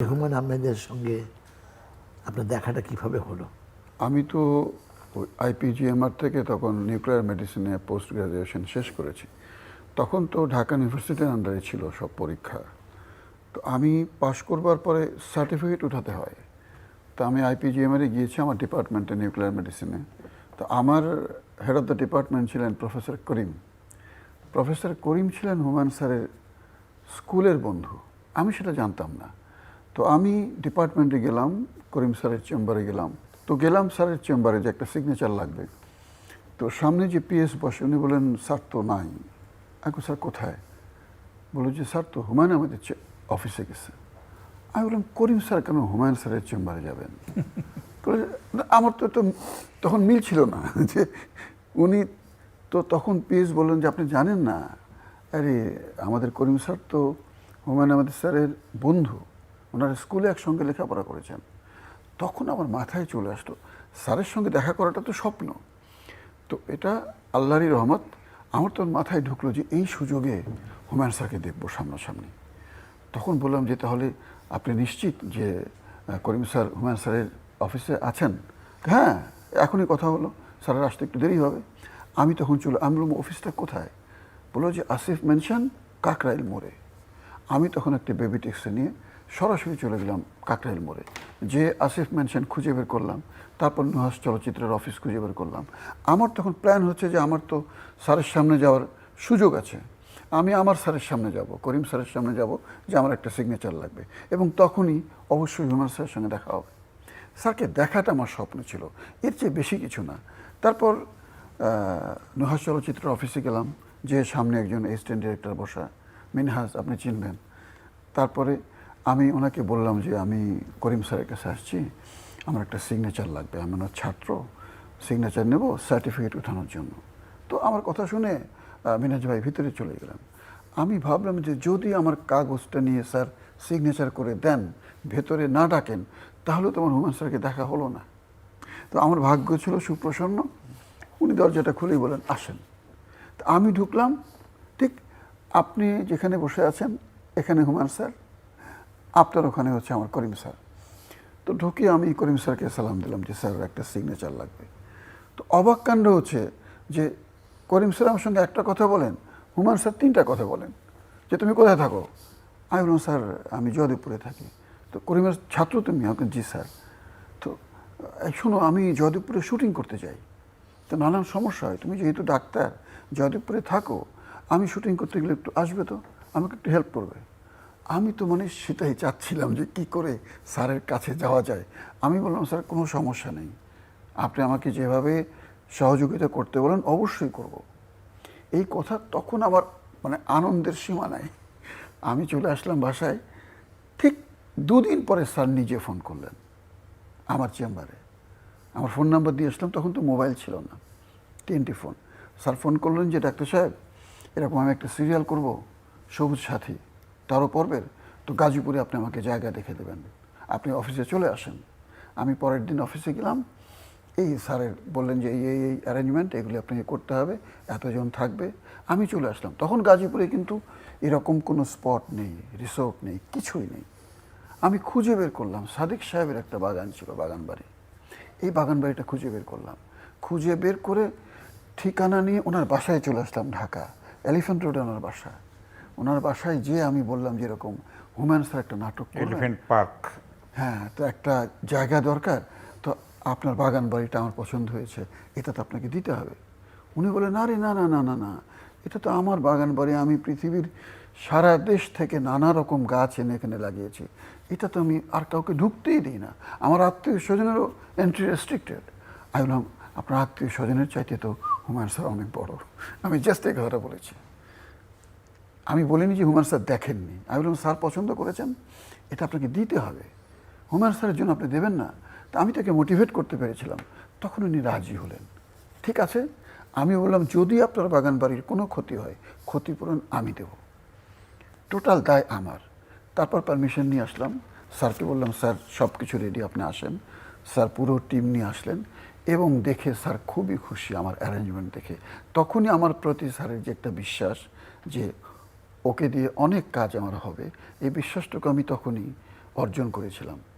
হুমায়ূন আহমেদের সঙ্গে আপনার দেখাটা কিভাবে হলো? আমি তো আইপিজিএমআর থেকে তখন নিউক্লিয়ার মেডিসিনে পোস্ট গ্রাজুয়েশন শেষ করেছি। তখন তো ঢাকা ইউনিভার্সিটির আন্ডারে ছিল সব পরীক্ষা। তো আমি পাশ করবার পরে সার্টিফিকেট উঠাতে হয়। তো আমি আইপিজিএমআরে গিয়েছি আমার ডিপার্টমেন্টে নিউক্লিয়ার মেডিসিনে। তো আমার হেড অফ দ্য ডিপার্টমেন্ট ছিলেন প্রফেসর করিম। প্রফেসর করিম ছিলেন হুমায়ূন স্যারের স্কুলের বন্ধু। আমি সেটা জানতাম না। তো আমি ডিপার্টমেন্টে গেলাম, করিম স্যারের চেম্বারে গেলাম। তো গেলাম স্যারের চেম্বারে, যে একটা সিগনেচার লাগবে। তো সামনে যে পিএস বসে, উনি বলেন স্যার তো নাই। আমি স্যার কোথায়? বললো যে স্যার তো হুমায়ূন আহমেদের অফিসে গেছে। আমি বললাম করিম স্যার কেন হুমায়ূন স্যারের চেম্বারে যাবেন? আমার তো তখন মিল ছিল না যে উনি তো তখন পিএস বললেন যে আপনি জানেন না, আরে আমাদের করিম স্যার তো হুমায়ূন আহমেদ স্যারের বন্ধু, ওনারা স্কুলে একসঙ্গে লেখাপড়া করেছেন। তখন আমার মাথায় চলে আসলো স্যারের সঙ্গে দেখা করাটা তো স্বপ্ন। তো এটা আল্লাহরই রহমত। আমার তো মাথায় ঢুকলো যে এই সুযোগে হুমায়ূন স্যারকে দেখবো সামনাসামনি। তখন বললাম যে তাহলে আপনি নিশ্চিত যে করিম স্যার হুমায়ূন স্যারের অফিসে আছেন? হ্যাঁ, এখনই কথা হলো, স্যারের আসতে একটু দেরি হবে। আমি তখন আমি বললাম অফিসটা কোথায়? বললো যে আসিফ মেনশন, কাকরাইল মোড়ে। আমি তখন একটা বেবি ট্যাক্সি নিয়ে সরাসরি চলে গেলাম কাকরাইল মোড়ে, যে আসিফ মেনশন খুঁজে বের করলাম। তারপর নুহাস চলচ্চিত্রের অফিস খুঁজে বের করলাম। আমার তখন প্ল্যান হচ্ছে যে আমার তো স্যারের সামনে যাওয়ার সুযোগ আছে, আমি আমার স্যারের সামনে যাব, করিম স্যারের সামনে যাব, যে আমার একটা সিগনেচার লাগবে। এবং তখনই অবশ্যই হুমায়ূন স্যারের সঙ্গে দেখা হবে। স্যারকে দেখাটা আমার স্বপ্ন ছিল, এর চেয়ে বেশি কিছু না। তারপর নুহাস চলচ্চিত্রের অফিসে গেলাম, যে সামনে একজন অ্যাসিস্ট্যান্ট ডিরেক্টর বসা, মিনহাজ, আপনি চিনবেন। তারপরে আমি ওনাকে বললাম যে আমি করিম স্যারের কাছে আসছি, আমার একটা সিগনেচার লাগবে, আমি ওনার ছাত্র, সিগনেচার নেব সার্টিফিকেট উঠানোর জন্য। তো আমার কথা শুনে মিনহাজ ভাই ভিতরে চলে গেলেন। আমি ভাবলাম যে যদি আমার কাগজটা নিয়ে স্যার সিগনেচার করে দেন, ভেতরে না ডাকেন, তাহলে তো আমার হুমায়ূন স্যারকে দেখা হলো না। তো আমার ভাগ্য ছিল সুপ্রসন্ন, উনি দরজাটা খুলেই বলেন আসেন। তো আমি ঢুকলাম, ঠিক আপনি যেখানে বসে আছেন এখানে হুমায়ূন স্যার, আপনার ওখানে হচ্ছে আমার করিম স্যার। তো ঢুকে আমি করিম স্যারকে সালাম দিলাম যে স্যার একটা সিগনেচার লাগবে। তো অবাক কাণ্ড হচ্ছে যে করিম স্যার আমার সঙ্গে একটা কথা বলেন, হুমায়ূন স্যার তিনটা কথা বলেন, যে তুমি কোথায় থাকো? আমি বললাম স্যার আমি জয়দেবপুরে থাকি। তো করিমের ছাত্র তুমি? আমাকে জি স্যার। তো শোনো, আমি জয়দেবপুরে শুটিং করতে চাই, তো নানান সমস্যা হয়, তুমি যেহেতু ডাক্তার জয়দেবপুরে থাকো, আমি শুটিং করতে গেলে একটু আসবে, তো আমাকে একটু হেল্প করবে। আমি তো মানে সেটাই চাচ্ছিলাম যে কি করে স্যারের কাছে যাওয়া যায়। আমি বললাম স্যার কোনো সমস্যা নেই, আপনি আমাকে যেভাবে সহযোগিতা করতে বলেন অবশ্যই করব। এই কথা তখন আমার মানে আনন্দের সীমা নাই। আমি চলে আসলাম বাসায়। ঠিক দুদিন পরে স্যার নিজে ফোন করলেন আমার চেম্বারে। আমার ফোন নাম্বার দিয়ে আসলাম, তখন তো মোবাইল ছিল না, TNT ফোন। স্যার ফোন করলেন যে ডাক্তার সাহেব এরকম আমি একটা সিরিয়াল করব, সবুজ সাথী 13 পর্বের, তো গাজীপুরে আপনি আমাকে জায়গা দেখে দেবেন, আপনি অফিসে চলে আসেন। আমি পরের দিন অফিসে গেলাম, এই স্যারের বললেন যে এই অ্যারেঞ্জমেন্ট এগুলি আপনাকে করতে হবে, এতজন থাকবে। আমি চলে আসলাম। তখন গাজীপুরে কিন্তু এরকম কোনো স্পট নেই, রিসোর্ট নেই, কিছুই নেই। আমি খুঁজে বের করলাম, সাদিক সাহেবের একটা বাগান ছিল, বাগান বাড়ি। এই বাগান বাড়িটা খুঁজে বের করলাম, খুঁজে বের করে ঠিকানা নিয়ে ওনার বাসায় চলে আসলাম, ঢাকা এলিফ্যান্ট রোডে ওনার বাসা। ওনার বাসায় যেয়ে আমি বললাম যে এরকম হুমায়ূন স্যার একটা নাটক করবেন, এলিফ্যান্ট পার্ক। হ্যাঁ, তো একটা জায়গা দরকার, তো আপনার বাগান বাড়িটা আমার পছন্দ হয়েছে, এটা তো আপনাকে দিতে হবে। উনি বলেন আরে না না না না না, এটা তো আমার বাগান বাড়ি, আমি পৃথিবীর সারা দেশ থেকে নানা রকম গাছ এনে এখানে লাগিয়েছি, এটা তো আমি আর কাউকে ঢুকতেই দিই না, আমার আত্মীয় স্বজনেরও এন্ট্রি রেস্ট্রিক্টেড। আমি বললাম আপনার আত্মীয় স্বজনের চাইতে তো হুমায়ূন স্যার অনেক বড়। আমি জাস্ট এই কথাটা বলেছি, আমি বলিনি যে হুমায়ূন স্যার দেখেননি। আমি বললাম স্যার পছন্দ করেছেন, এটা আপনাকে দিতে হবে, হুমায়ূন স্যারের জন্য আপনি দেবেন না? তা আমি তাকে মোটিভেট করতে পেরেছিলাম, তখন উনি রাজি হলেন। ঠিক আছে, আমি বললাম যদি আপনার বাগান বাড়ির কোনো ক্ষতি হয়, ক্ষতিপূরণ আমি দেব, টোটাল দায় আমার। তারপর পারমিশন নিয়ে আসলাম, স্যারকে বললাম স্যার সব কিছু রেডি, আপনি আসেন। স্যার পুরো টিম নিয়ে আসলেন এবং দেখে স্যার খুবই খুশি আমার অ্যারেঞ্জমেন্ট দেখে। তখনই আমার প্রতি স্যারের যে একটা বিশ্বাস যে ওকে দিয়ে অনেক কাজ আমার হবে, এই বিশ্বাসটুকু আমি তখনই অর্জন করেছিলাম